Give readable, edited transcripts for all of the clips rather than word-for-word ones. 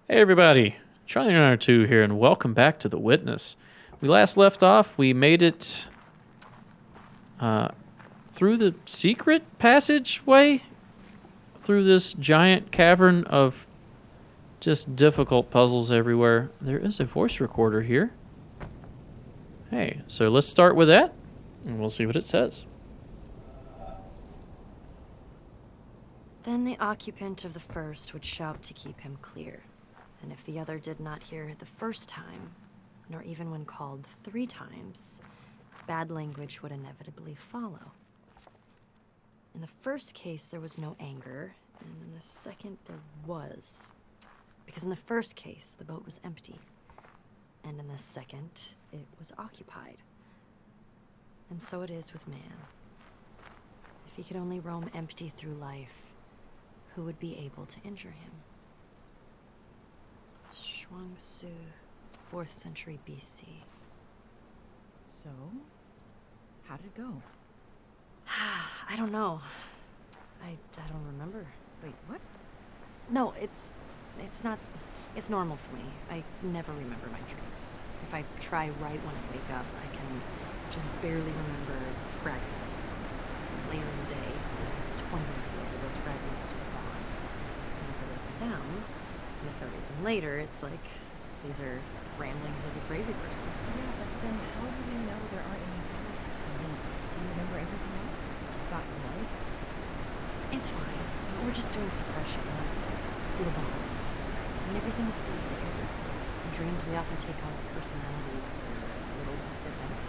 Hey everybody, Charlie902 here, and welcome back to The Witness. We last left off, we made it through the secret passageway, through this giant cavern of just difficult puzzles everywhere. There is a voice recorder here. Hey, so let's start with that, and we'll see what it says. Then the occupant of the first would shout to keep him clear. And if the other did not hear it the first time, nor even when called 3 times, bad language would inevitably follow. In the first case, there was no anger, and in the second, there was. Because in the first case, the boat was empty, and in the second, it was occupied. And so it is with man. If he could only roam empty through life, who would be able to injure him? Shuangsu, 4th century BC. So, how did it go? I don't know. I don't remember. Wait, what? No, it's normal for me. I never remember my dreams. If I try right when I wake up, I can just barely remember fragments. Later in the day, 20 minutes later, those fragments are gone. And as I write them down, and if I read them later, it's like these are ramblings of a crazy person. Yeah, but then how do you know there aren't any side effects? I mean, do you remember everything else about your life? It's fine. We're just doing suppression, not lobotomies. I mean, everything is still there. In dreams, we often take on personalities that are a little different.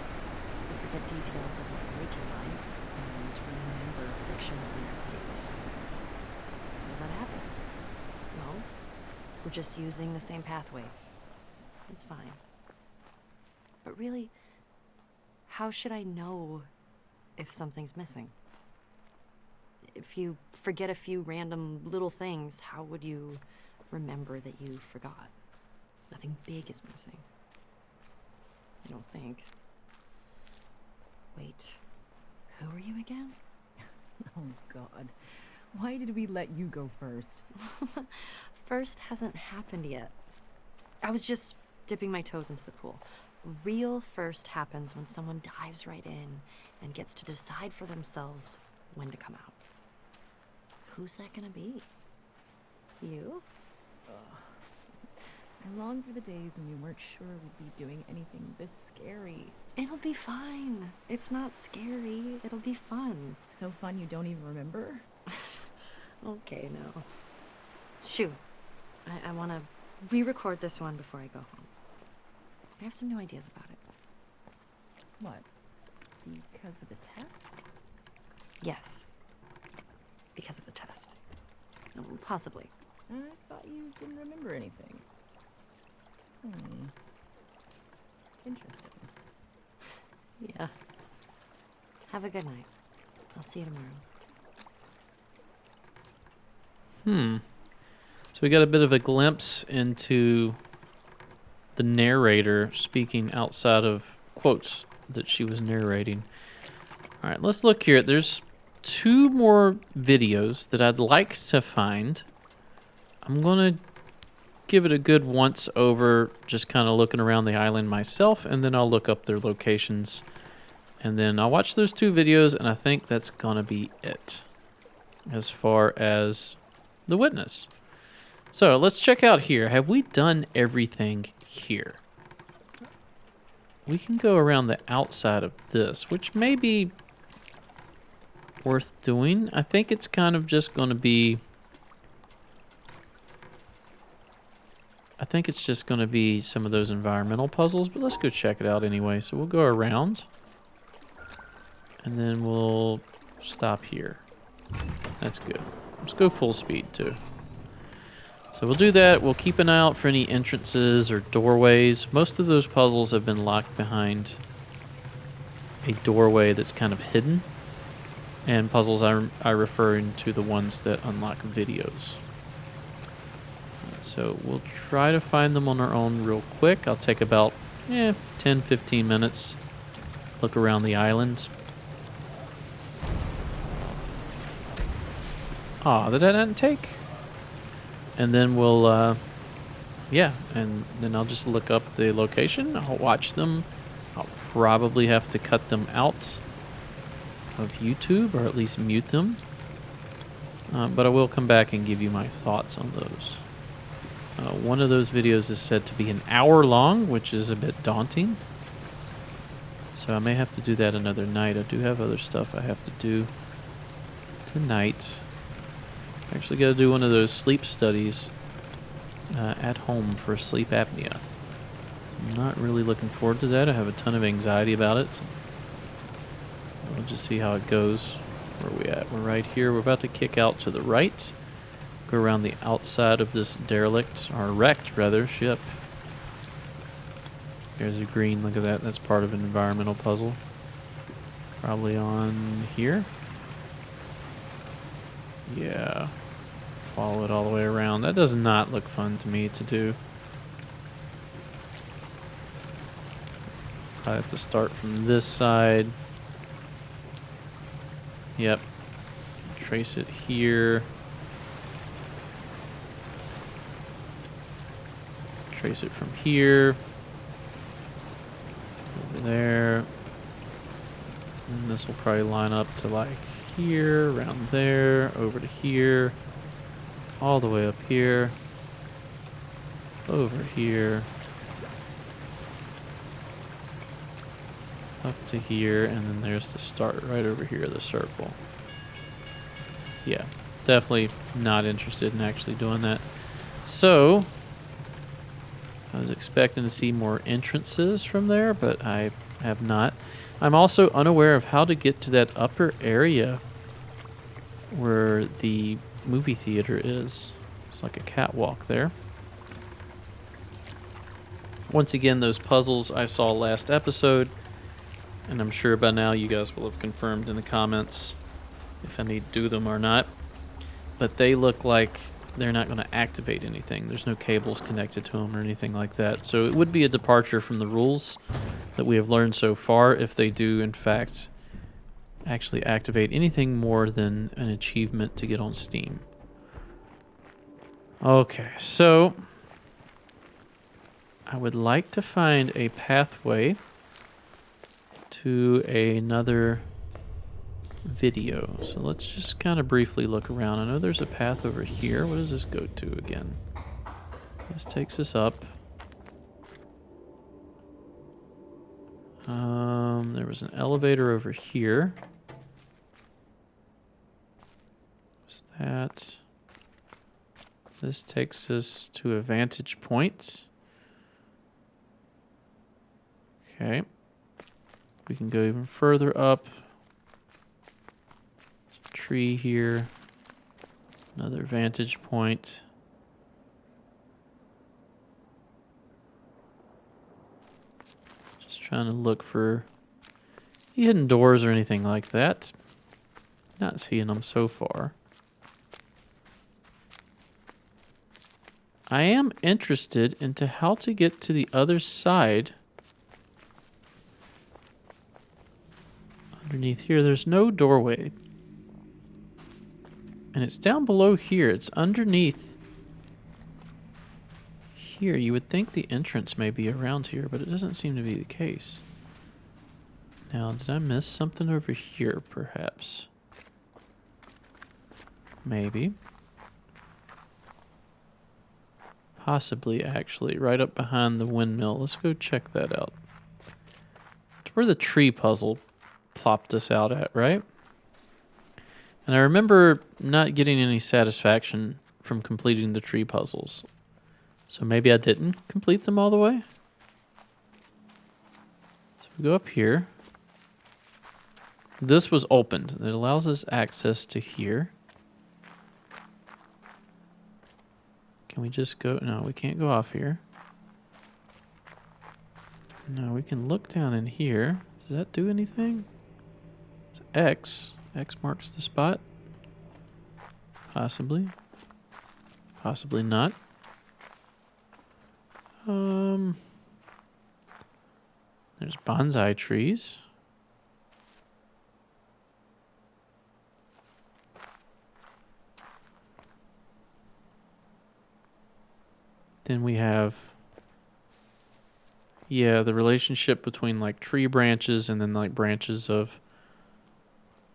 We forget details of our waking life, and remember fictions in their place. How does that happen? Well, we're just using the same pathways. It's fine. But really, how should I know if something's missing? If you forget a few random little things, how would you remember that you forgot? Nothing big is missing. I don't think. Wait, who are you again? Oh, God. Why did we let you go first? First hasn't happened yet. I was just dipping my toes into the pool. Real first happens when someone dives right in and gets to decide for themselves when to come out. Who's that gonna be? You? I long for the days when we weren't sure we'd be doing anything this scary. It'll be fine. It's not scary. It'll be fun. So fun you don't even remember? Okay, no. Shoo. I want to re-record this one before I go home. I have some new ideas about it. What? Because of the test? Yes. Because of the test. Possibly. I thought you didn't remember anything. Interesting. Yeah. Have a good night. I'll see you tomorrow. So we got a bit of a glimpse into the narrator speaking outside of quotes that she was narrating. All right, let's look here. There's 2 more videos that I'd like to find. I'm going to give it a good once over, just kind of looking around the island myself, and then I'll look up their locations. And then I'll watch those 2 videos, and I think that's going to be it as far as The Witness. So let's check out here. Have we done everything here? We can go around the outside of this, which may be worth doing. I think it's kind of just going to be... I think it's just going to be some of those environmental puzzles, but let's go check it out anyway. So we'll go around, and then we'll stop here. That's good. Let's go full speed too. So we'll do that. We'll keep an eye out for any entrances or doorways. Most of those puzzles have been locked behind a doorway that's kind of hidden. And puzzles I referring to the ones that unlock videos. So we'll try to find them on our own real quick. I'll take about 10-15 minutes. Look around the island. That didn't take. And then we'll yeah, and then I'll just look up the location. I'll watch them. I'll probably have to cut them out of YouTube, or at least mute them. But I will come back and give you my thoughts on those. One of those videos is said to be an hour long, which is a bit daunting. So I may have to do that another night. I do have other stuff I have to do tonight. I actually got to do one of those sleep studies at home for sleep apnea. I'm not really looking forward to that. I have a ton of anxiety about it. We'll just see how it goes. Where are we at? We're right here. We're about to kick out to the right. Go around the outside of this derelict, or wrecked, rather, ship. There's a green. Look at that. That's part of an environmental puzzle. Probably on here. Yeah. Follow it all the way around. That does not look fun to me to do. I have to start from this side. Yep. Trace it here. Trace it from here. Over there. And this will probably line up to like here, around there, over to here, all the way up here, over here, up to here, and then there's the start right over here, the circle. Yeah, definitely not interested in actually doing that. So, I was expecting to see more entrances from there, but I have not. I'm also unaware of how to get to that upper area where the movie theater is. It's like a catwalk there. Once again, those puzzles I saw last episode, and I'm sure by now you guys will have confirmed in the comments if I need to do them or not, but they look like they're not going to activate anything. There's no cables connected to them or anything like that. So it would be a departure from the rules that we have learned so far if they do, in fact, actually activate anything more than an achievement to get on Steam. Okay, so I would like to find a pathway to another video. So let's just kind of briefly look around. I know there's a path over here. What does this go to again? This takes us up. There was an elevator over here. What's that? This takes us to a vantage point. Okay. We can go even further up. There's a tree here. Another vantage point. Just trying to look for hidden doors or anything like that. Not seeing them so far. I am interested into how to get to the other side. Underneath here, there's no doorway. And it's down below here. It's underneath here. You would think the entrance may be around here, but it doesn't seem to be the case. Now, did I miss something over here, perhaps? Maybe. Possibly, actually, right up behind the windmill. Let's go check that out. That's where the tree puzzle plopped us out at, right? And I remember not getting any satisfaction from completing the tree puzzles. So maybe I didn't complete them all the way. So we go up here. This was opened. It allows us access to here. Can we just go? No, we can't go off here. No, we can look down in here. Does that do anything? It's X. X marks the spot. Possibly. Possibly not. There's bonsai trees. Then we have, yeah, the relationship between like tree branches and then like branches of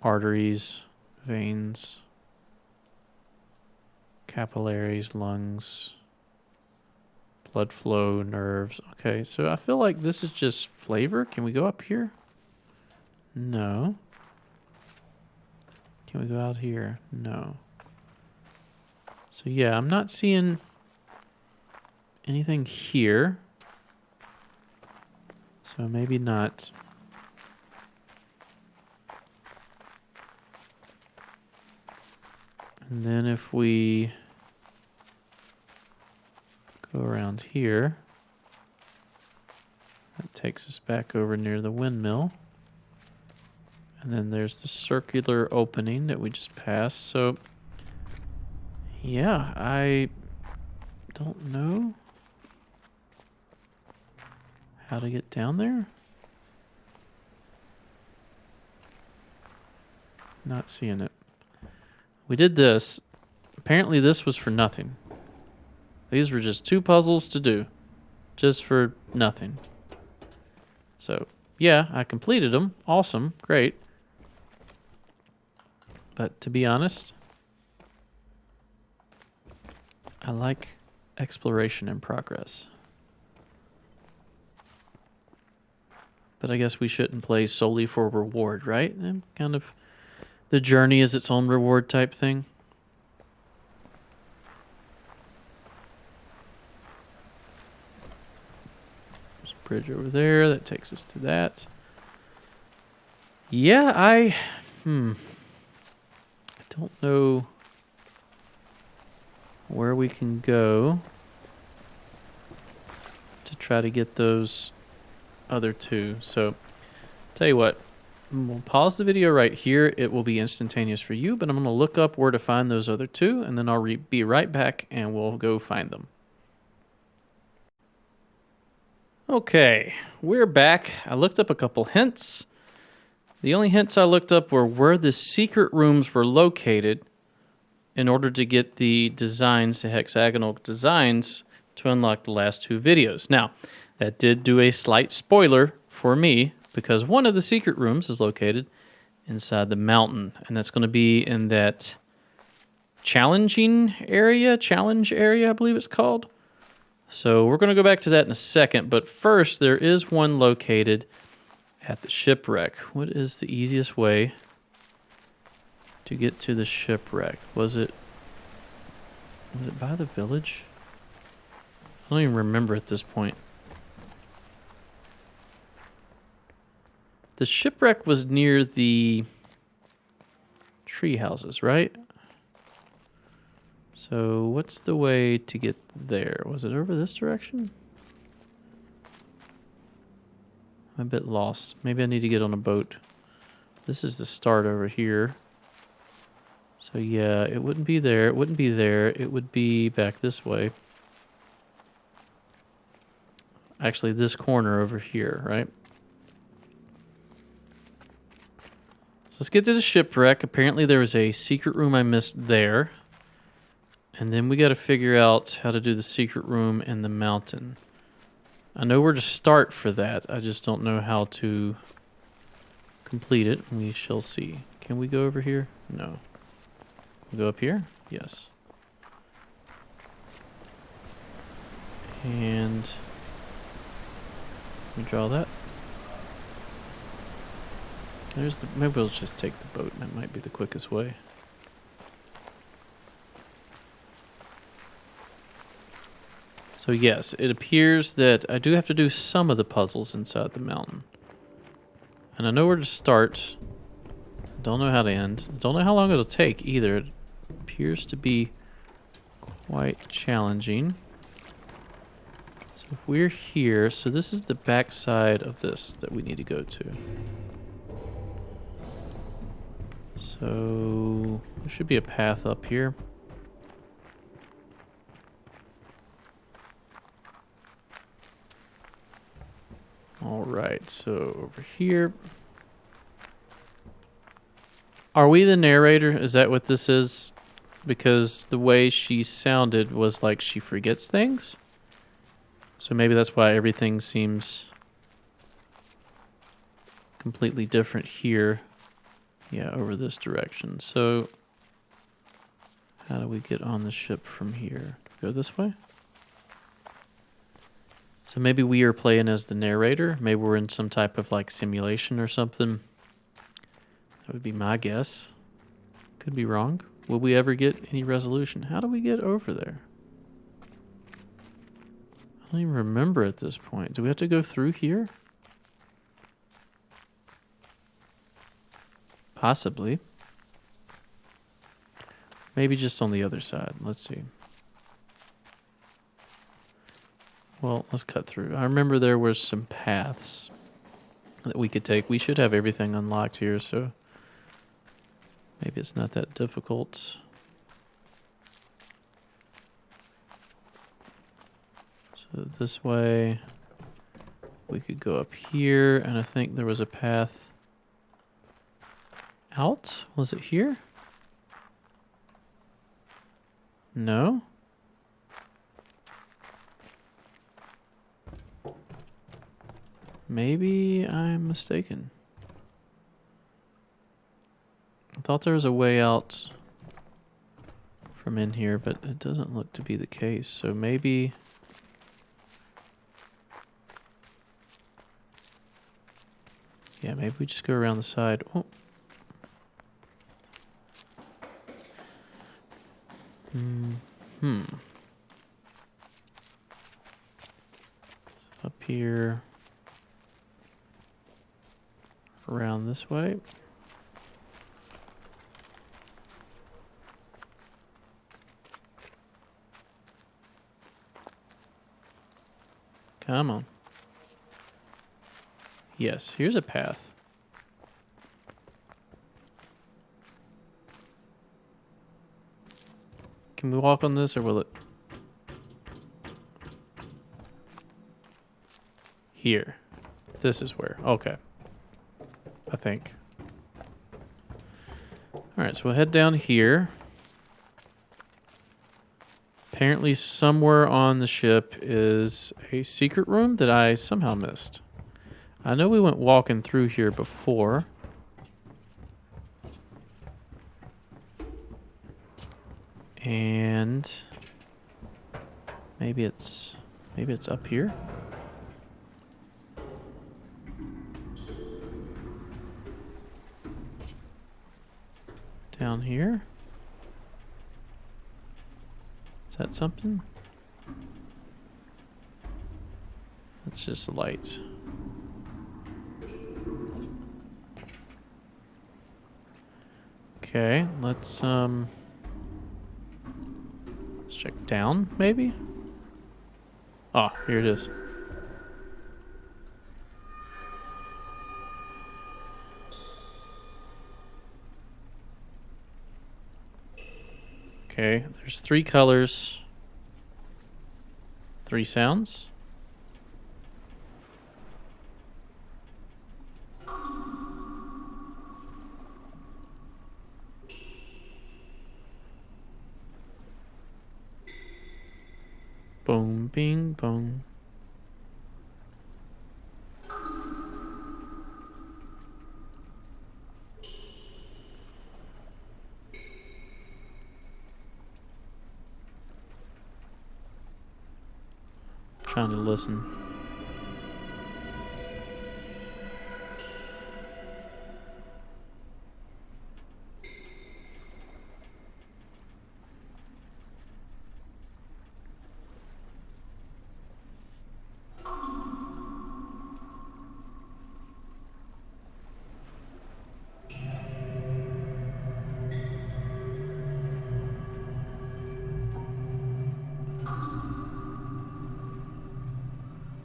arteries, veins, capillaries, lungs, blood flow, nerves. Okay, so I feel like this is just flavor. Can we go up here? No. Can we go out here? No. So yeah, I'm not seeing anything here. So maybe not. And then if we go around here, that takes us back over near the windmill. And then there's the circular opening that we just passed. So, yeah, I don't know how to get down there. Not seeing it. We did this. Apparently this was for nothing. These were just 2 puzzles to do. Just for nothing. So, yeah, I completed them. Awesome. Great. But to be honest, I like exploration and progress. But I guess we shouldn't play solely for reward, right? And kind of the journey is its own reward type thing. There's a bridge over there that takes us to that. Yeah, I don't know where we can go to try to get those other 2. So, tell you what, we'll pause the video right here. It will be instantaneous for you, but I'm going to look up where to find those other 2, and then I'll be right back, and we'll go find them. Okay, we're back. I looked up a couple hints. The only hints I looked up were where the secret rooms were located in order to get the designs, the hexagonal designs, to unlock the last 2 videos. Now, that did do a slight spoiler for me, because one of the secret rooms is located inside the mountain, and that's going to be in that challenge area, I believe it's called. So we're going to go back to that in a second, but first there is one located at the shipwreck. What is the easiest way to get to the shipwreck? Was it by the village? I don't even remember at this point. The shipwreck was near the tree houses, right? So what's the way to get there? Was it over this direction? I'm a bit lost. Maybe I need to get on a boat. This is the start over here. So yeah, it wouldn't be there. It wouldn't be there. It would be back this way. Actually, this corner over here, right? So let's get to the shipwreck. Apparently there was a secret room I missed there. And then we got to figure out how to do the secret room in the mountain. I know where to start for that. I just don't know how to complete it. We shall see. Can we go over here? No. We go up here? Yes. And we draw that. There's the. Maybe we'll just take the boat. That might be the quickest way. So yes, it appears that I do have to do some of the puzzles inside the mountain. And I know where to start. Don't know how to end. Don't know how long it'll take either. It appears to be quite challenging. So if we're here, so this is the back side of this that we need to go to. So there should be a path up here. All right, so over here. Are we the narrator? Is that what this is? Because the way she sounded was like she forgets things. So maybe that's why everything seems completely different here. Yeah, over this direction. So how do we get on the ship from here? Go this way? So maybe we are playing as the narrator. Maybe we're in some type of like simulation or something. That would be my guess. Could be wrong. Will we ever get any resolution? How do we get over there? I don't even remember at this point. Do we have to go through here? Possibly. Maybe just on the other side. Let's see. Well, let's cut through. I remember there were some paths that we could take. We should have everything unlocked here, so maybe it's not that difficult. So this way, we could go up here, and I think there was a path out. Was it here? No? Maybe I'm mistaken. I thought there was a way out from in here, but it doesn't look to be the case. So maybe... yeah, maybe we just go around the side. Oh. Up here. Around this way. Come on. Yes, here's a path. Can we walk on this or will it? Here. This is where. Okay. I think. Alright, so we'll head down here. Apparently somewhere on the ship is a secret room that I somehow missed. I know we went walking through here before. And maybe it's up here. Down here. Is that something? That's just a light. Okay, let's check down, maybe? Oh, here it is. Okay, there's 3 colors, 3 sounds. Boom, bing, boom. Trying to listen.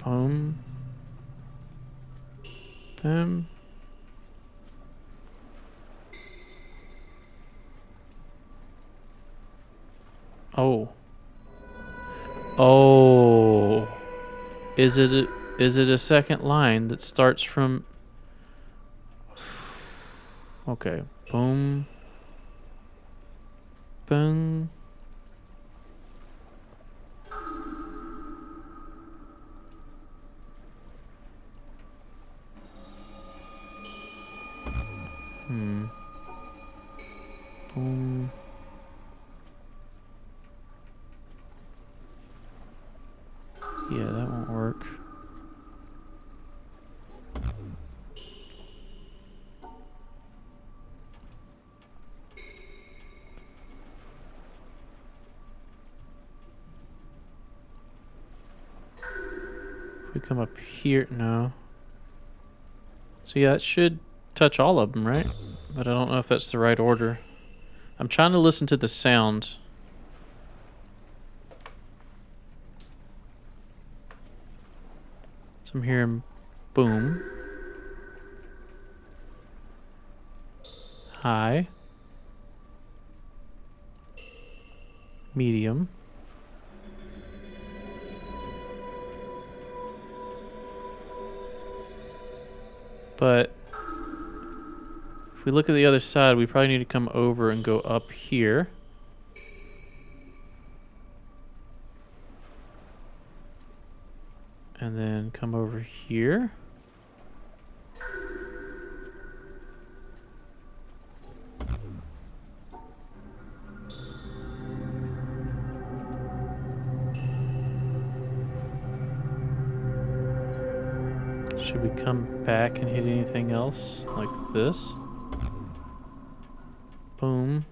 Boom. Boom. Oh. Oh. Is it a second line that starts from... okay. Boom. Boom. We come up here. No. So yeah, it should touch all of them, right? But I don't know if that's the right order. I'm trying to listen to the sound. So I'm hearing boom. High. Medium. But if we look at the other side, we probably need to come over and go up here. And then come over here. Should we come back and hit anything else like this? Boom.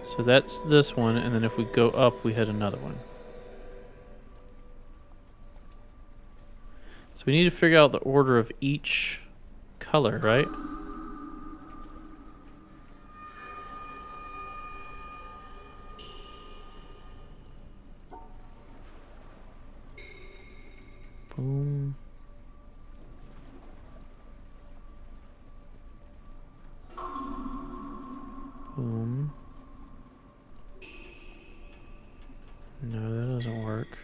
So that's this one, and then if we go up, we hit another one. So we need to figure out the order of each color, right? Boom. Boom. No, that doesn't work.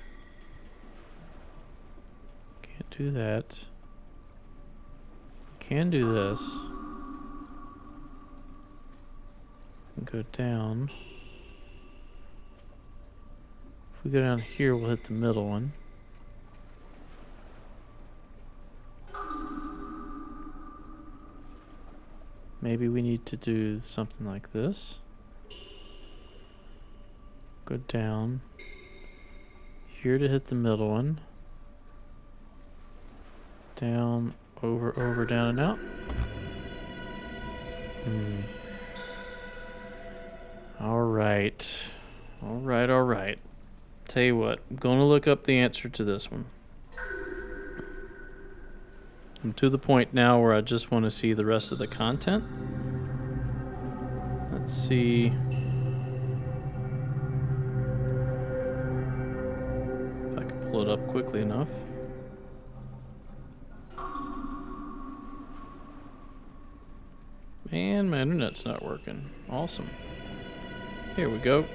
Can't do that. Can do this. Go down. If we go down here, we'll hit the middle one. Maybe we need to do something like this. Go down. Here to hit the middle one. Down, over, over, down, and out. Alright. Alright. Tell you what, I'm going to look up the answer to this one. I'm to the point now where I just want to see the rest of the content. Let's see. If I can pull it up quickly enough. And my internet's not working. Awesome. Here we go.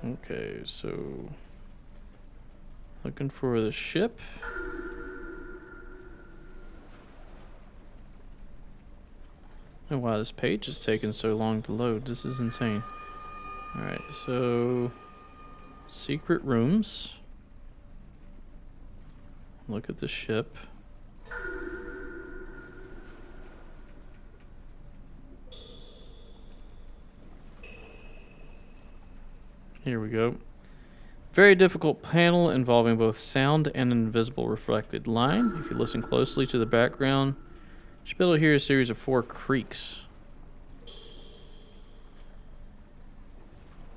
Okay, so looking for the ship. Oh wow, this page is taking so long to load. This is insane. Alright, so secret rooms. Look at the ship. Here we go. Very difficult panel involving both sound and an invisible reflected line. If you listen closely to the background, you should be able to hear a series of 4 creaks.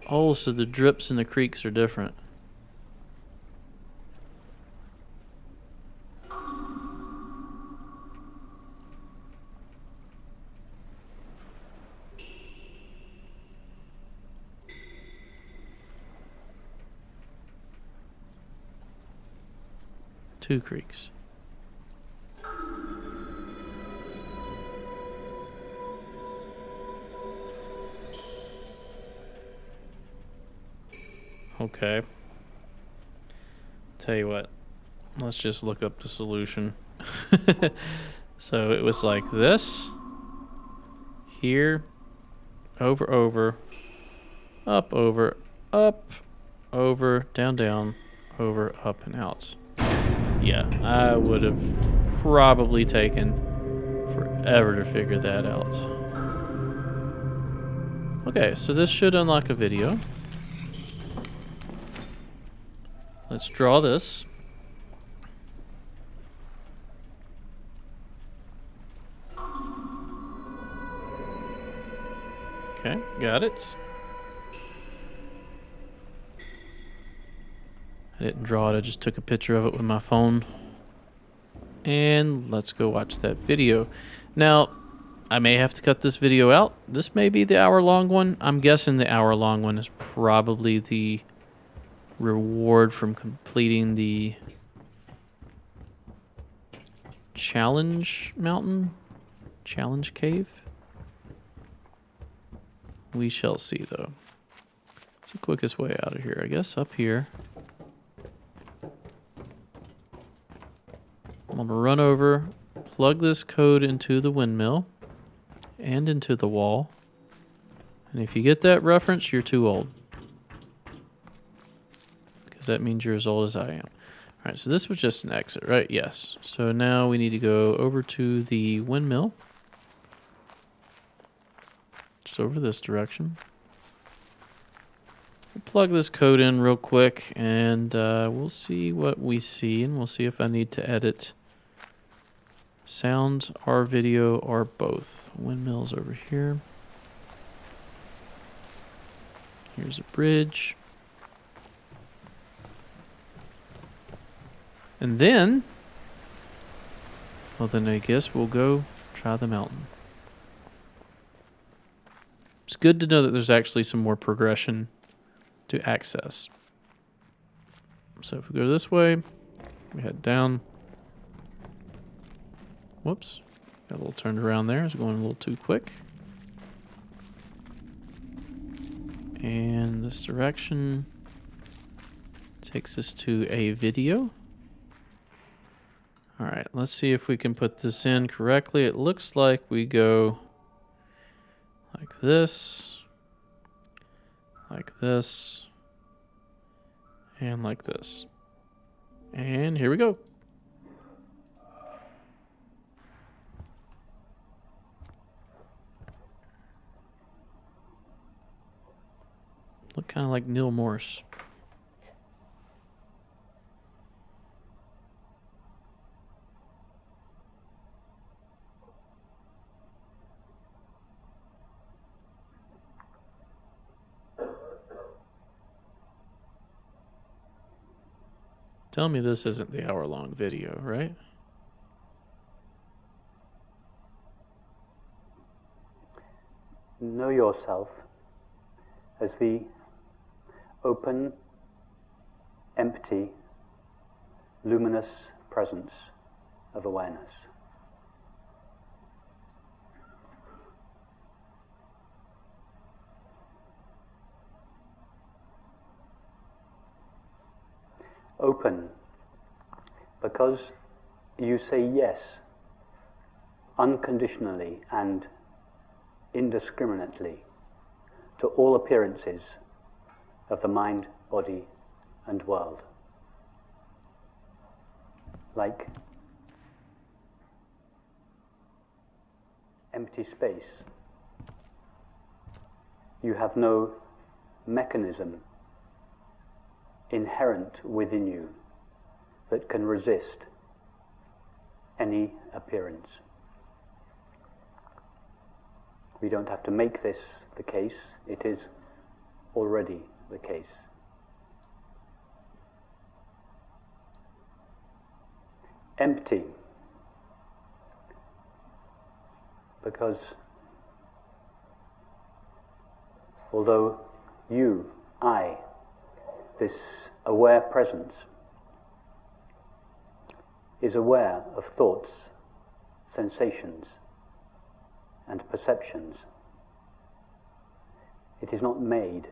Oh, so the drips and the creaks are different. Two creeks. Okay. Tell you what, let's just look up the solution. So it was like this. Here. Over, up, over, down, over, up, and out. Yeah, I would have probably taken forever to figure that out. Okay, so this should unlock a video. Let's draw this. Okay, got it. I didn't draw it, I just took a picture of it with my phone. And let's go watch that video. Now, I may have to cut this video out. This may be the hour-long one. I'm guessing the hour-long one is probably the reward from completing the challenge mountain? Challenge cave? We shall see, though. What's the quickest way out of here? I guess up here. I'm going to run over, plug this code into the windmill and into the wall. And if you get that reference, you're too old. Because that means you're as old as I am. All right, so this was just an exit, right? Yes. So now we need to go over to the windmill. Just over this direction. We'll plug this code in real quick, and we'll see what we see, and we'll see if I need to edit sound or video or both. Windmill's over here. Here's a bridge. And then, well then I guess we'll go try the mountain. It's good to know that there's actually some more progression to access. So if we go this way, we head down. Whoops, got a little turned around there. I was going a little too quick. And this direction takes us to a video. All right, let's see if we can put this in correctly. It looks like we go like this, and like this. And here we go. Look kind of like Neil Morse. Tell me this isn't the hour-long video, right? Know yourself as the open, empty, luminous presence of awareness. Open because you say yes unconditionally and indiscriminately to all appearances of the mind, body, and world. Like empty space, you have no mechanism inherent within you that can resist any appearance. We don't have to make this the case, it is already the case. Empty, because although you, I, this aware presence is aware of thoughts, sensations, and perceptions. It is not made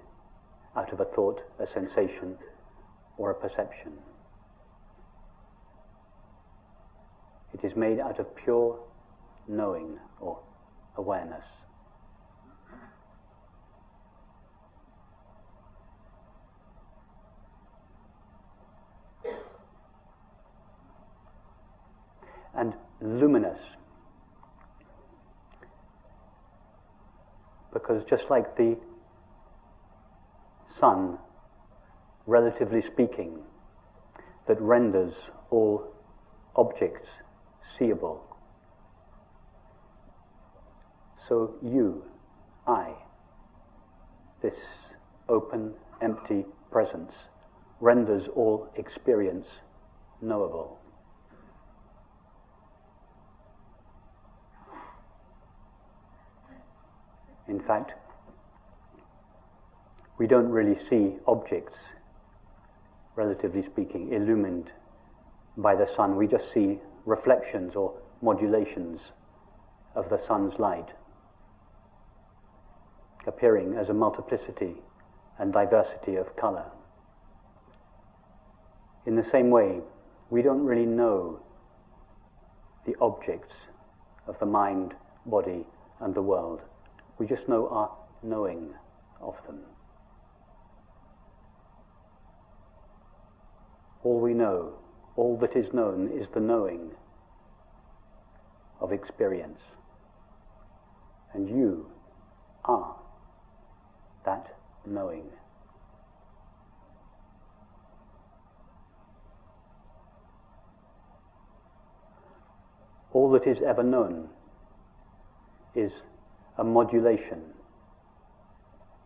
out of a thought, a sensation, or a perception. It is made out of pure knowing or awareness. And luminous, because just like the sun, relatively speaking, that renders all objects seeable, so you, I, this open, empty presence renders all experience knowable. In fact, we don't really see objects, relatively speaking, illumined by the sun. We just see reflections or modulations of the sun's light, appearing as a multiplicity and diversity of color. In the same way, we don't really know the objects of the mind, body, and the world. We just know our knowing of them. All we know, all that is known, is the knowing of experience. And you are that knowing. All that is ever known is a modulation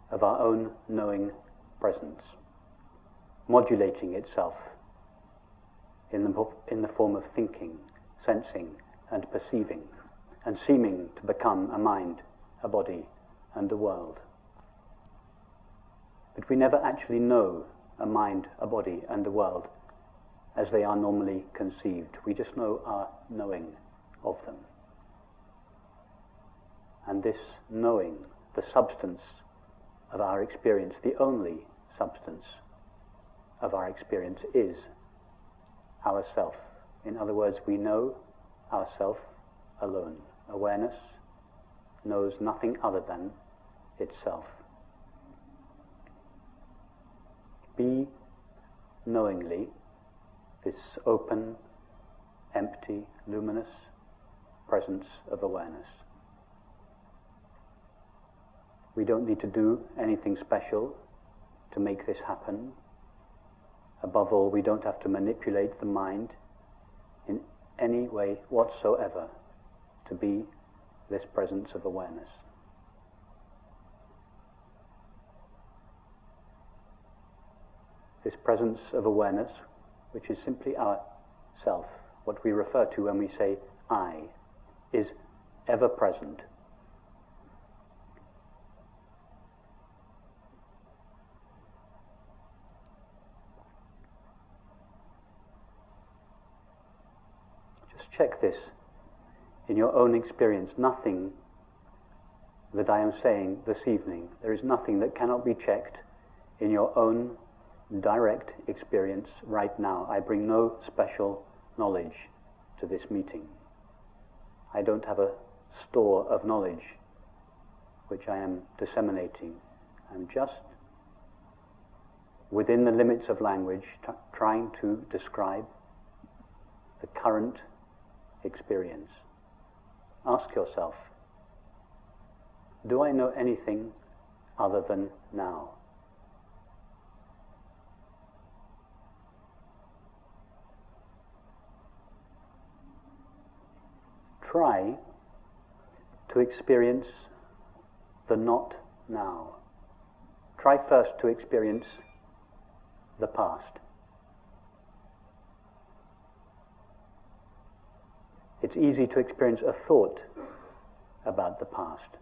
of our own knowing presence, modulating itself in the form of thinking, sensing, and perceiving, and seeming to become a mind, a body, and a world. But we never actually know a mind, a body, and a world as they are normally conceived. We just know our knowing of them. And this knowing, the substance of our experience, the only substance of our experience, is ourself. In other words, we know ourself alone. Awareness knows nothing other than itself. Be knowingly this open, empty, luminous presence of awareness. We don't need to do anything special to make this happen. Above all, we don't have to manipulate the mind in any way whatsoever to be this presence of awareness. This presence of awareness, which is simply our self, what we refer to when we say I, is ever present. Just check this in your own experience. Nothing that I am saying this evening, there is nothing that cannot be checked in your own direct experience right now. I bring no special knowledge to this meeting. I don't have a store of knowledge which I am disseminating. I'm just, within the limits of language, trying to describe the current experience. Ask yourself, do I know anything other than now? Try to experience the not now. Try first to experience the past. It's easy to experience a thought about the past.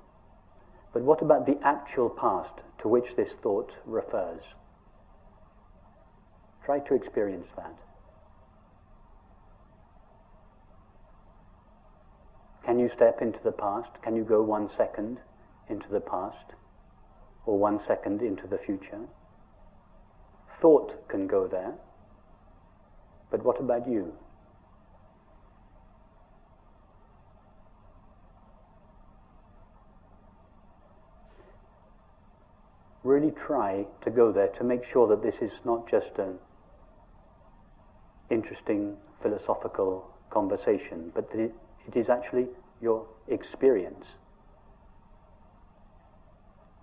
But what about the actual past to which this thought refers? Try to experience that. Can you step into the past? Can you go 1 second into the past? Or 1 second into the future? Thought can go there. But what about you? Really try to go there to make sure that this is not just an interesting philosophical conversation, but that it is actually your experience.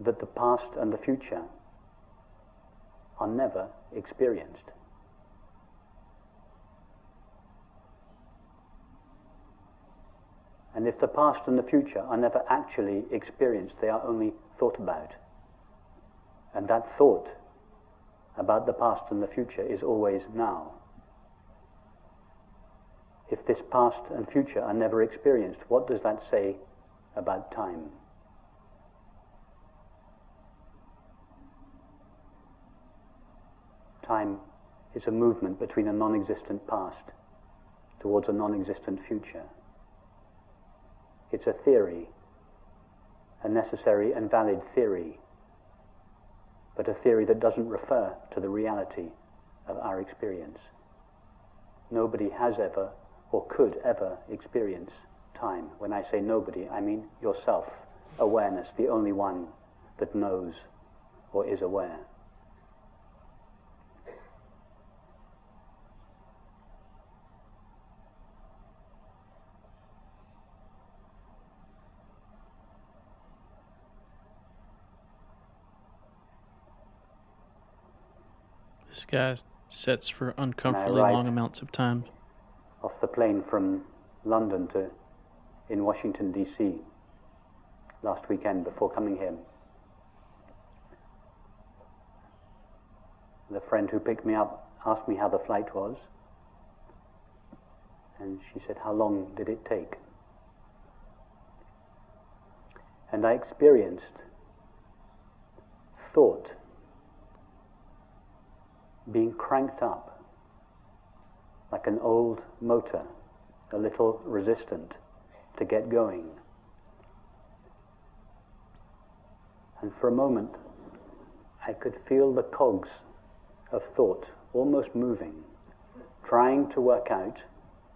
That the past and the future are never experienced. And if the past and the future are never actually experienced, they are only thought about. And that thought about the past and the future is always now. If this past and future are never experienced, what does that say about time? Time is a movement between a non-existent past towards a non-existent future. It's a theory, a necessary and valid theory, but a theory that doesn't refer to the reality of our experience. Nobody has ever or could ever experience time. When I say nobody, I mean yourself, awareness, the only one that knows or is aware. This guy sits for uncomfortably long amounts of time. Off the plane from London to in Washington, D.C. last weekend before coming here. The friend who picked me up asked me how the flight was, and she said, "How long did it take?" And I experienced thought being cranked up like an old motor, a little resistant to get going. And for a moment, I could feel the cogs of thought almost moving, trying to work out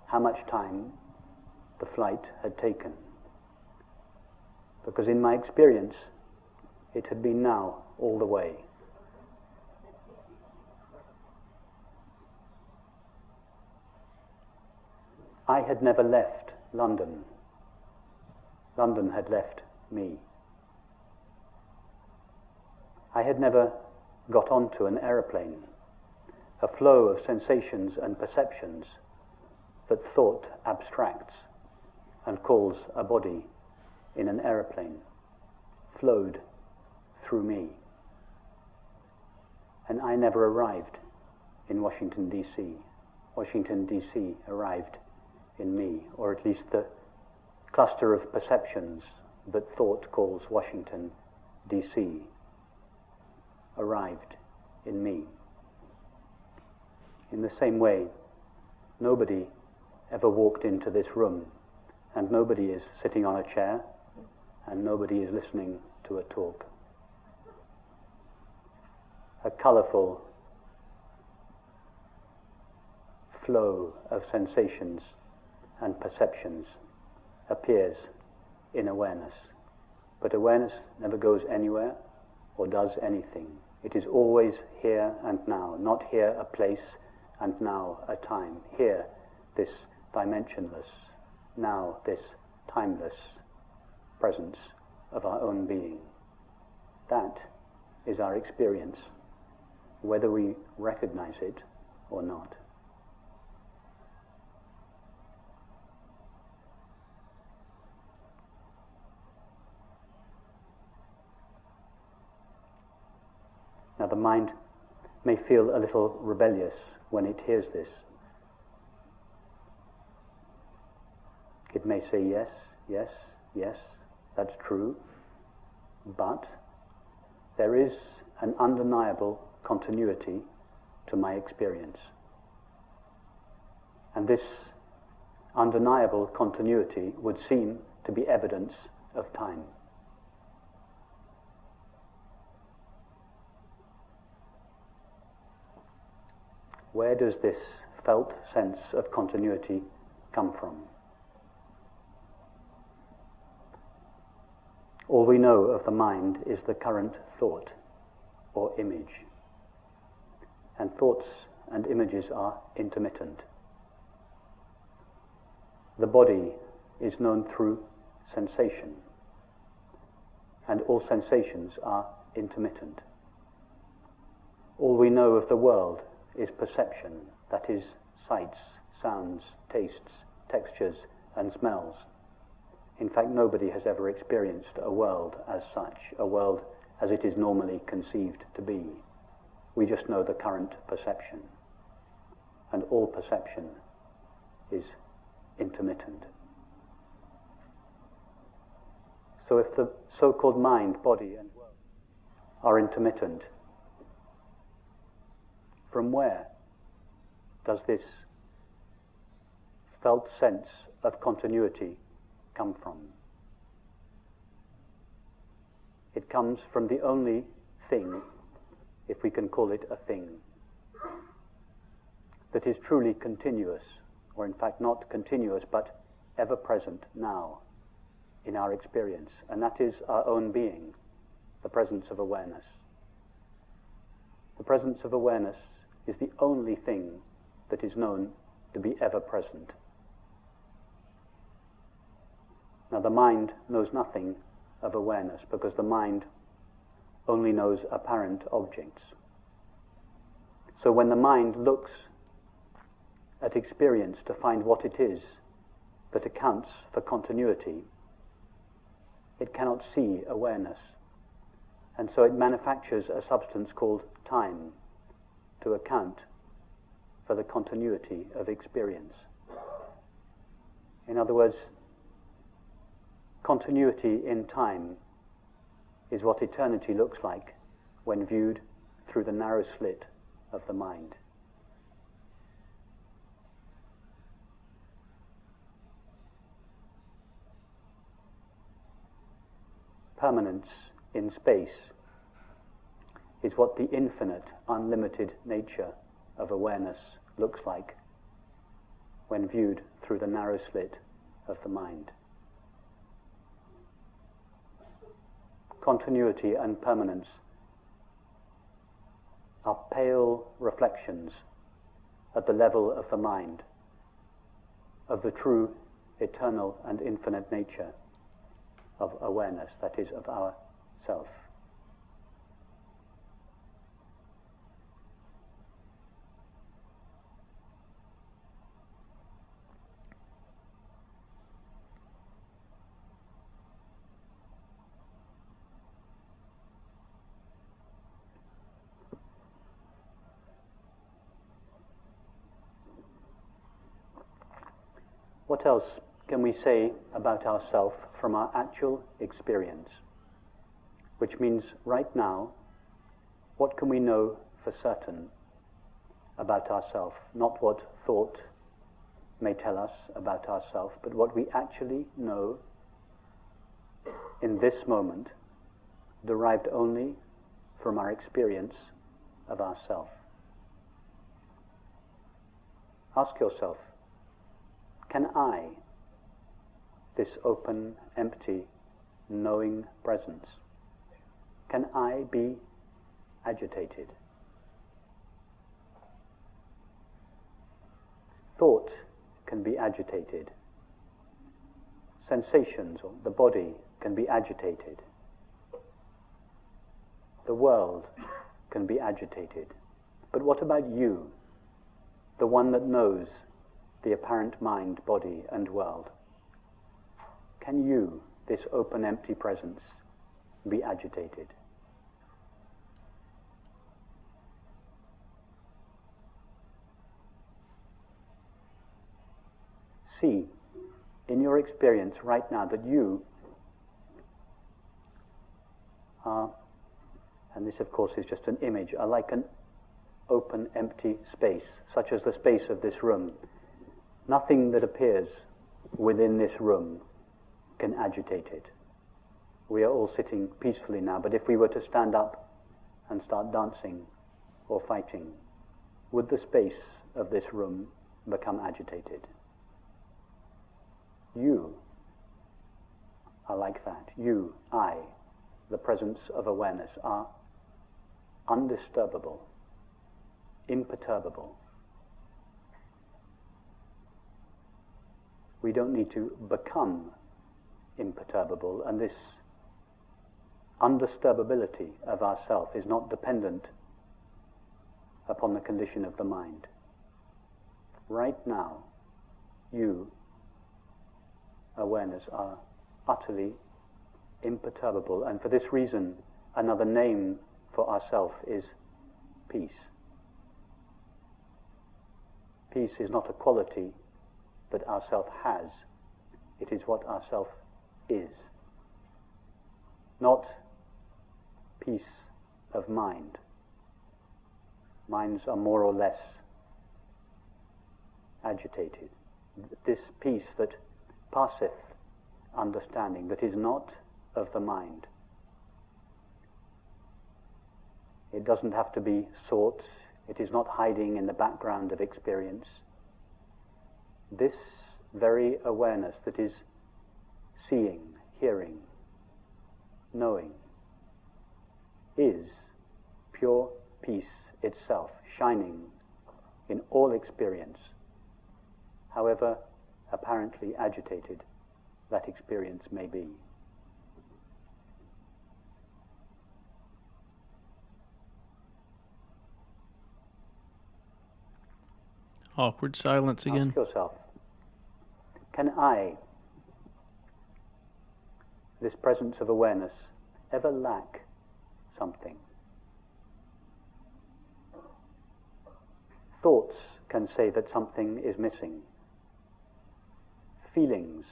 how much time the flight had taken. Because in my experience, it had been now all the way. I had never left London. London had left me. I had never got onto an aeroplane, a flow of sensations and perceptions that thought abstracts and calls a body in an aeroplane, flowed through me. And I never arrived in Washington, D.C. Washington, D.C. arrived in me, or at least the cluster of perceptions that thought calls Washington, D.C. arrived in me. In the same way, nobody ever walked into this room, and nobody is sitting on a chair, and nobody is listening to a talk. A colorful flow of sensations and perceptions appears in awareness. But awareness never goes anywhere or does anything. It is always here and now, not here a place and now a time. Here, this dimensionless, now this timeless presence of our own being. That is our experience, whether we recognize it or not. Now the mind may feel a little rebellious when it hears this. It may say, yes, yes, yes, that's true, but there is an undeniable continuity to my experience. And this undeniable continuity would seem to be evidence of time. Where does this felt sense of continuity come from? All we know of the mind is the current thought or image. And thoughts and images are intermittent. The body is known through sensation, and all sensations are intermittent. All we know of the world is perception, that is, sights, sounds, tastes, textures, and smells. In fact, nobody has ever experienced a world as such, a world as it is normally conceived to be. We just know the current perception. And all perception is intermittent. So if the so-called mind, body, and world are intermittent, from where does this felt sense of continuity come from? It comes from the only thing, if we can call it a thing, that is truly continuous, or in fact not continuous, but ever present now in our experience, and that is our own being, the presence of awareness. The presence of awareness is the only thing that is known to be ever present. Now the mind knows nothing of awareness because the mind only knows apparent objects. So when the mind looks at experience to find what it is that accounts for continuity, it cannot see awareness. And so it manufactures a substance called time to account for the continuity of experience. In other words, continuity in time is what eternity looks like when viewed through the narrow slit of the mind. Permanence in space is what the infinite, unlimited nature of awareness looks like when viewed through the narrow slit of the mind. Continuity and permanence are pale reflections at the level of the mind of the true, eternal and infinite nature of awareness, that is, of our self. What else can we say about ourself from our actual experience? Which means right now, what can we know for certain about ourself? Not what thought may tell us about ourself, but what we actually know in this moment, derived only from our experience of ourself. Ask yourself, can I, this open, empty, knowing presence, can I be agitated? Thought can be agitated. Sensations, or the body, can be agitated. The world can be agitated. But what about you, the one that knows the apparent mind, body, and world? Can you, this open, empty presence, be agitated? See, in your experience right now, that you are, and this of course is just an image, are like an open, empty space, such as the space of this room. Nothing that appears within this room can agitate it. We are all sitting peacefully now, but if we were to stand up and start dancing or fighting, would the space of this room become agitated? You are like that. You, I, the presence of awareness, are undisturbable, imperturbable. We don't need to become imperturbable, and this undisturbability of ourself is not dependent upon the condition of the mind. Right now, you, awareness, are utterly imperturbable, and for this reason, another name for ourself is peace. Peace is not a quality that our self has, it is what our self is. Not peace of mind. Minds are more or less agitated. This peace that passeth understanding, that is not of the mind. It doesn't have to be sought. It is not hiding in the background of experience. This very awareness that is seeing, hearing, knowing, is pure peace itself, shining in all experience, however apparently agitated that experience may be. Awkward silence again. Ask yourself, can I, this presence of awareness, ever lack something? Thoughts can say that something is missing. Feelings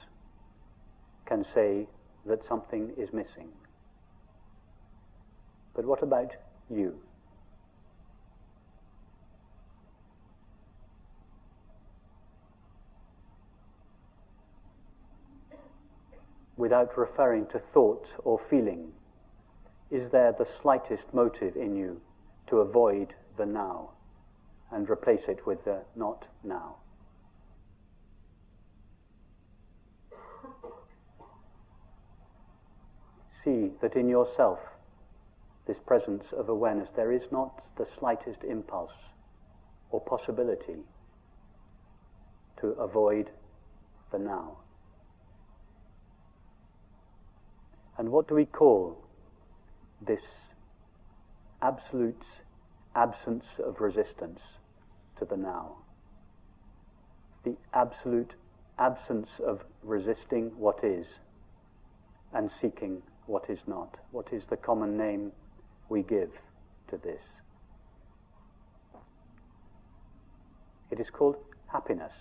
can say that something is missing. But what about you? Without referring to thought or feeling, is there the slightest motive in you to avoid the now and replace it with the not now? See that in yourself, this presence of awareness, there is not the slightest impulse or possibility to avoid the now. And what do we call this absolute absence of resistance to the now? The absolute absence of resisting what is and seeking what is not. What is the common name we give to this? It is called happiness.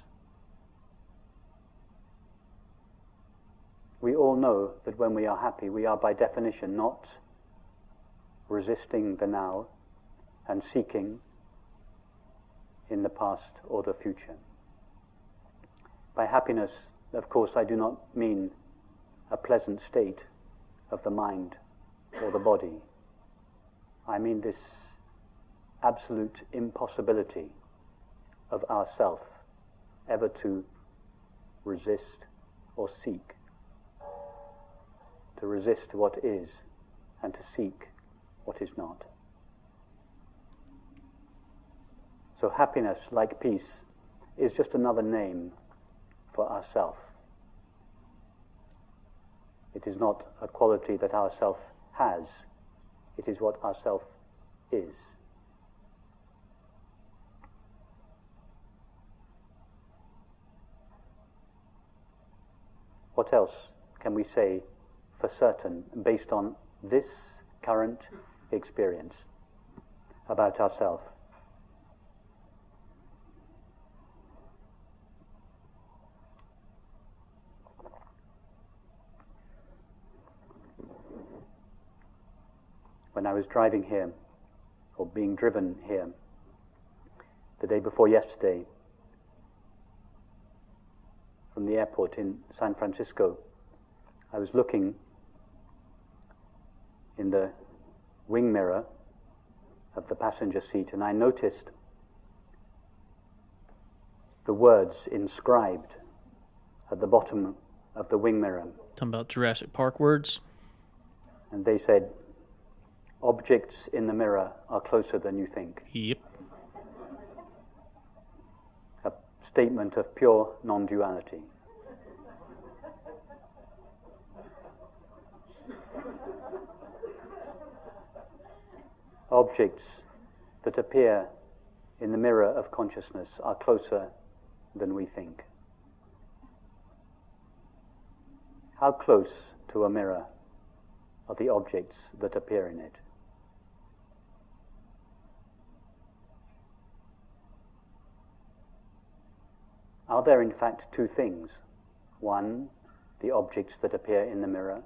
We all know that when we are happy, we are by definition not resisting the now and seeking in the past or the future. By happiness, of course, I do not mean a pleasant state of the mind or the body. I mean this absolute impossibility of ourself ever to resist or seek. To resist what is and to seek what is not. So happiness, like peace, is just another name for ourself. It is not a quality that ourself has, it is what ourself is. What else can we say for certain, based on this current experience about ourselves? When I was driving here, or being driven here, the day before yesterday, from the airport in San Francisco, I was looking in the wing mirror of the passenger seat, and I noticed the words inscribed at the bottom of the wing mirror. Talking about Jurassic Park words. And they said, "Objects in the mirror are closer than you think." Yep. A statement of pure non-duality. Objects that appear in the mirror of consciousness are closer than we think. How close to a mirror are the objects that appear in it? Are there in fact two things? One, the objects that appear in the mirror,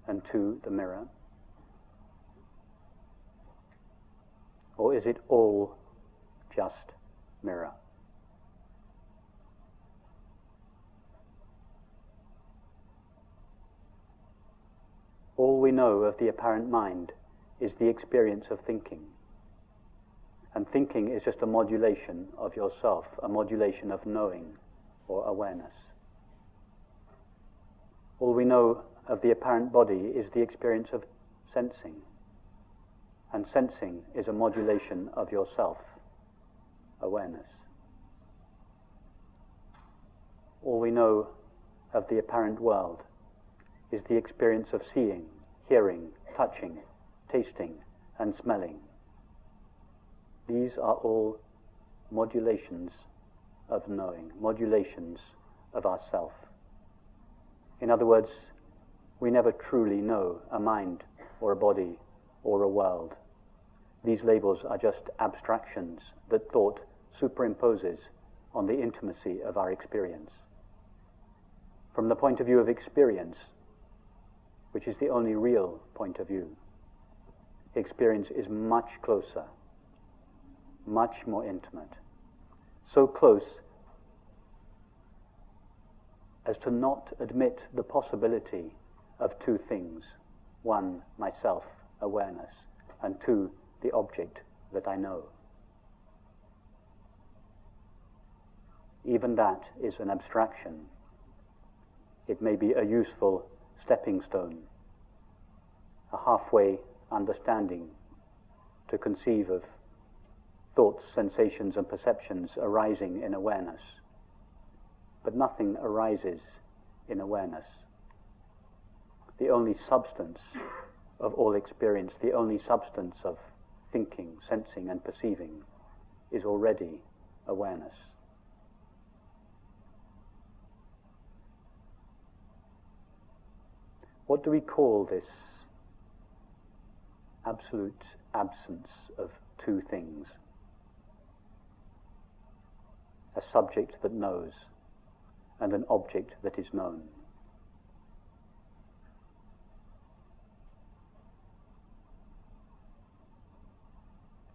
and two, the mirror? Or is it all just mirror? All we know of the apparent mind is the experience of thinking. And thinking is just a modulation of yourself, a modulation of knowing or awareness. All we know of the apparent body is the experience of sensing. And sensing is a modulation of yourself, awareness. All we know of the apparent world is the experience of seeing, hearing, touching, tasting, and smelling. These are all modulations of knowing, modulations of ourself. In other words, we never truly know a mind or a body or a world. These labels are just abstractions that thought superimposes on the intimacy of our experience. From the point of view of experience, which is the only real point of view, experience is much closer, much more intimate. So close as to not admit the possibility of two things. One, myself, awareness, and two, the object that I know. Even that is an abstraction. It may be a useful stepping stone, a halfway understanding to conceive of thoughts, sensations, and perceptions arising in awareness. But nothing arises in awareness. The only substance of all experience, the only substance of thinking, sensing, and perceiving is already awareness. What do we call this absolute absence of two things? A subject that knows and an object that is known.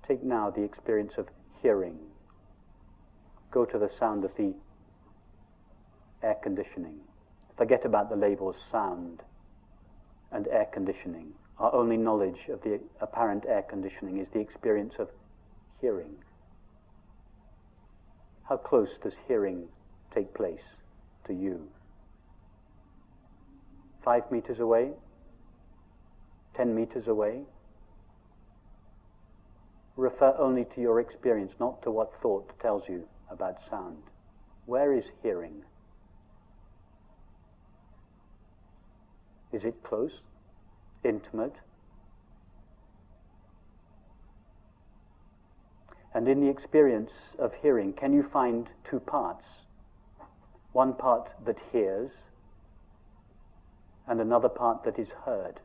Take now the experience of hearing. Go to the sound of the air conditioning. Forget about the labels sound and air conditioning. Our only knowledge of the apparent air conditioning is the experience of hearing. How close does hearing take place to you? 5 meters away? 10 meters away? Refer only to your experience, not to what thought tells you about sound. Where is hearing? Is it close? Intimate? And in the experience of hearing, can you find two parts? One part that hears, and another part that is heard?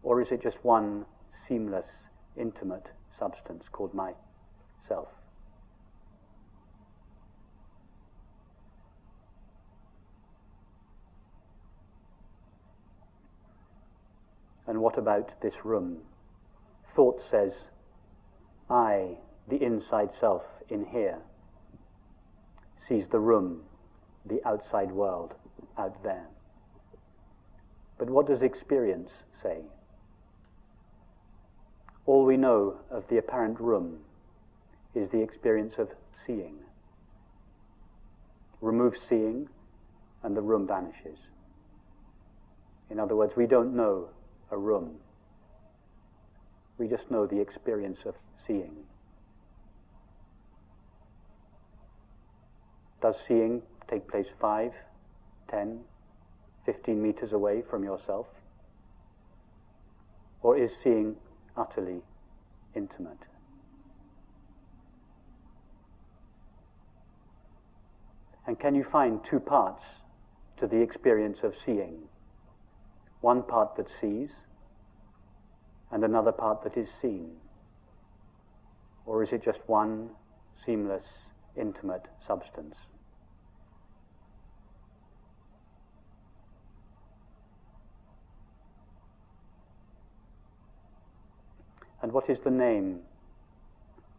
Or is it just one seamless, intimate substance called myself? And what about this room? Thought says, I, the inside self in here, sees the room, the outside world, out there. But what does experience say? All we know of the apparent room is the experience of seeing. Remove seeing, and the room vanishes. In other words, we don't know a room. We just know the experience of seeing. Does seeing take place 5, 10, 15 meters away from yourself? Or is seeing utterly intimate? And can you find two parts to the experience of seeing? One part that sees, and another part that is seen? Or is it just one seamless, intimate substance. And what is the name,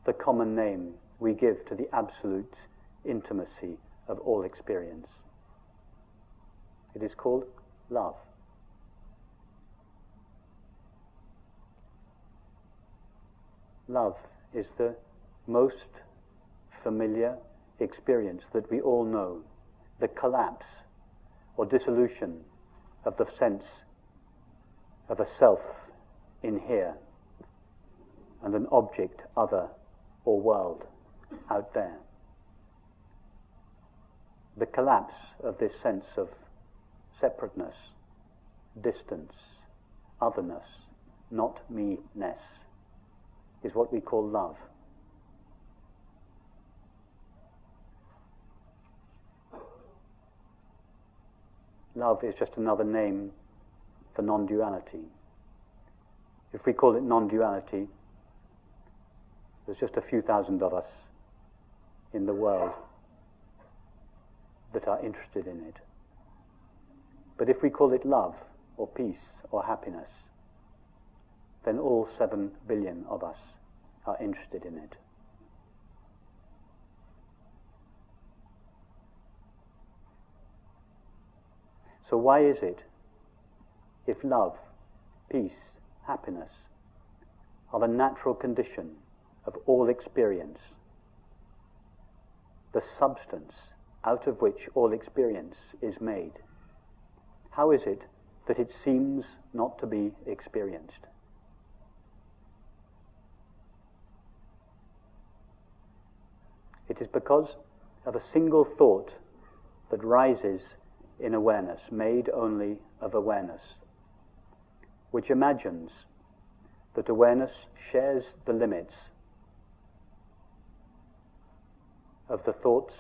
the common name we give to the absolute intimacy of all experience? It is called love. Love is the most familiar experience that we all know, the collapse or dissolution of the sense of a self in here and an object, other, or world out there. The collapse of this sense of separateness, distance, otherness, not me-ness, is what we call love. Love is just another name for non-duality. If we call it non-duality, there's just a few thousand of us in the world that are interested in it. But if we call it love, or peace, or happiness, then all 7 billion of us are interested in it. So why is it, if love, peace, happiness are the natural condition of all experience, the substance out of which all experience is made, how is it that it seems not to be experienced? It is because of a single thought that rises in awareness, made only of awareness, which imagines that awareness shares the limits of the thoughts,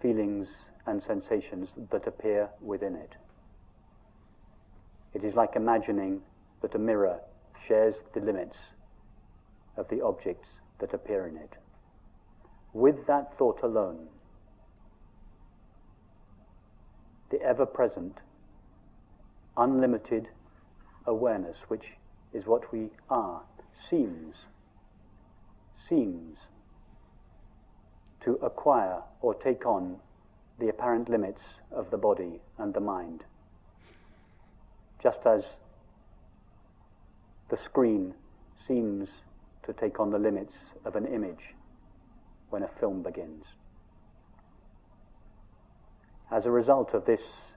feelings, and sensations that appear within it. It is like imagining that a mirror shares the limits of the objects that appear in it. With that thought alone, the ever-present, unlimited awareness, which is what we are, seems to acquire or take on the apparent limits of the body and the mind, just as the screen seems to take on the limits of an image when a film begins. As a result of this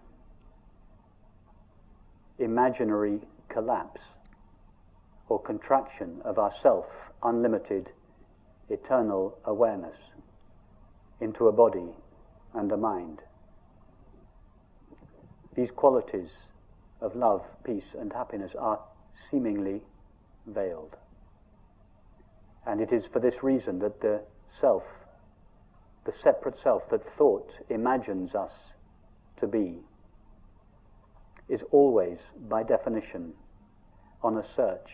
imaginary collapse or contraction of our self, unlimited, eternal awareness into a body and a mind, these qualities of love, peace, and happiness are seemingly veiled. And it is for this reason that the self, the separate self that thought imagines us to be, is always, by definition, on a search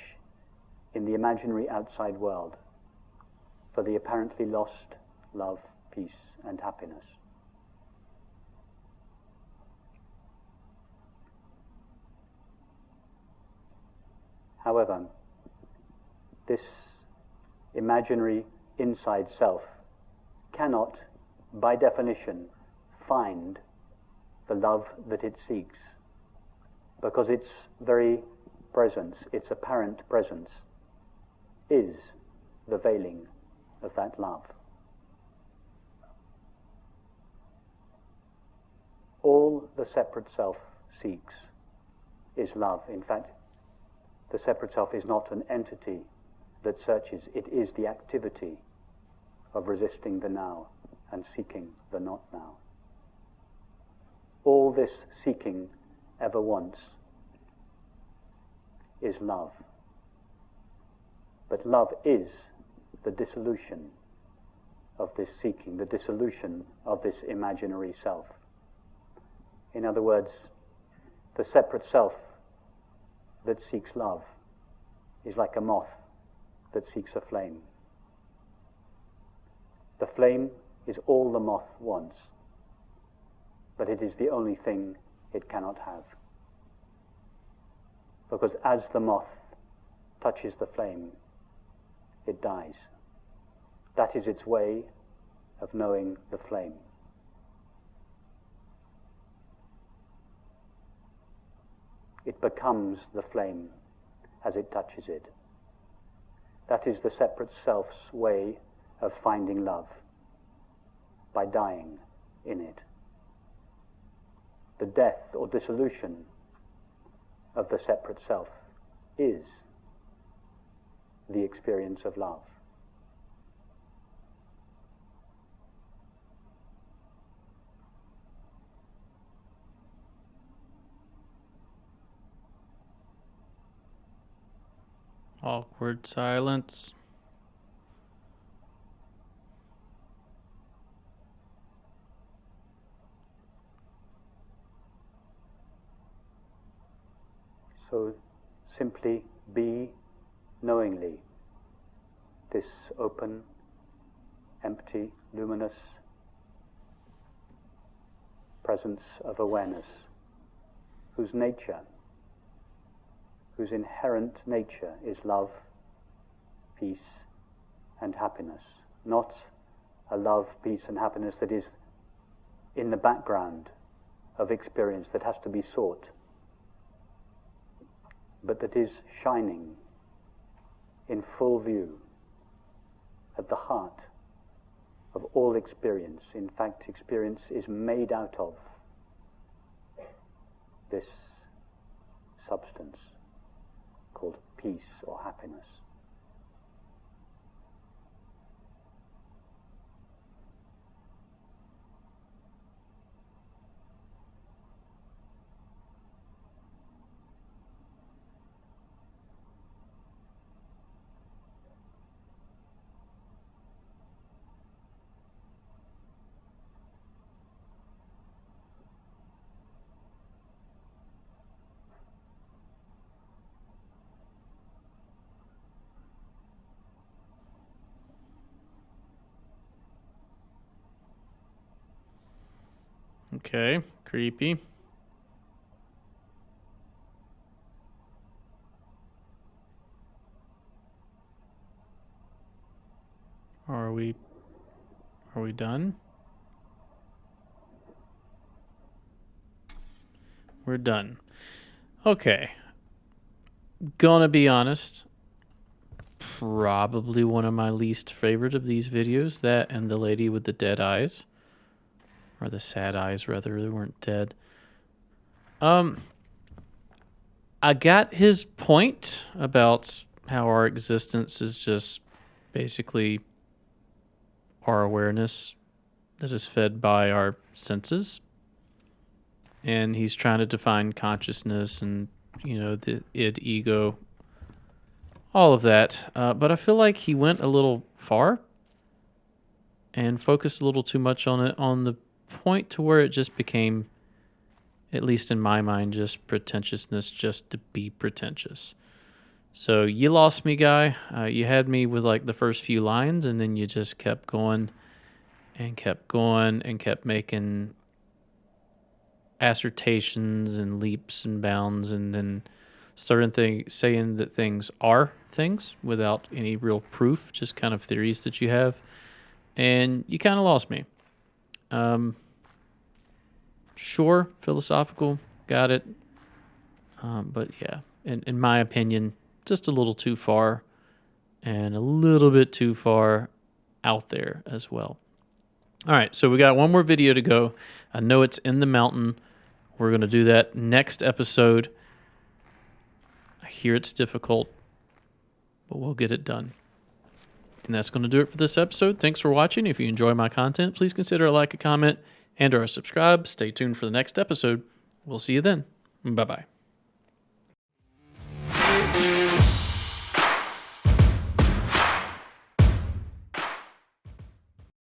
in the imaginary outside world for the apparently lost love, peace, and happiness. However, this imaginary inside self cannot, by definition, find the love that it seeks, because its very presence, its apparent presence, is the veiling of that love. All the separate self seeks is love. In fact, the separate self is not an entity that searches, it is the activity of resisting the now and seeking the not now. All this seeking ever wants is love. But love is the dissolution of this seeking, the dissolution of this imaginary self. In other words, the separate self that seeks love is like a moth that seeks a flame. The flame is all the moth wants, but it is the only thing it cannot have. Because as the moth touches the flame, it dies. That is its way of knowing the flame. It becomes the flame as it touches it. That is the separate self's way of finding love, by dying in it. The death or dissolution of the separate self is the experience of love. Awkward silence. So simply be knowingly this open, empty, luminous presence of awareness, whose nature, whose inherent nature is love, peace, and happiness. Not a love, peace, and happiness that is in the background of experience that has to be sought, but that is shining in full view at the heart of all experience. In fact, experience is made out of this substance called peace or happiness. Okay, creepy. Are we done? We're done. Okay. Gonna be honest, probably one of my least favorite of these videos, that and the lady with the dead eyes. Or the sad eyes, rather. They weren't dead. I got his point about how our existence is just basically our awareness that is fed by our senses. And he's trying to define consciousness and, the id, ego, all of that. But I feel like he went a little far and focused a little too much on it, on the point to where it just became, at least in my mind, just pretentiousness just to be pretentious. So you lost me, guy. You had me with like the first few lines, and then you just kept going and kept going and kept making assertions and leaps and bounds, and then started saying that things are things without any real proof, just kind of theories that you have. And you kind of lost me. Sure, philosophical, got it. But yeah, in my opinion, just a little too far and a little bit too far out there as well. All right, so we got one more video to go. I know it's in the mountain. We're going to do that next episode. I hear it's difficult, but we'll get it done. And that's going to do it for this episode. Thanks for watching. If you enjoy my content, please consider a like, a comment, and or a subscribe. Stay tuned for the next episode. We'll see you then. Bye-bye.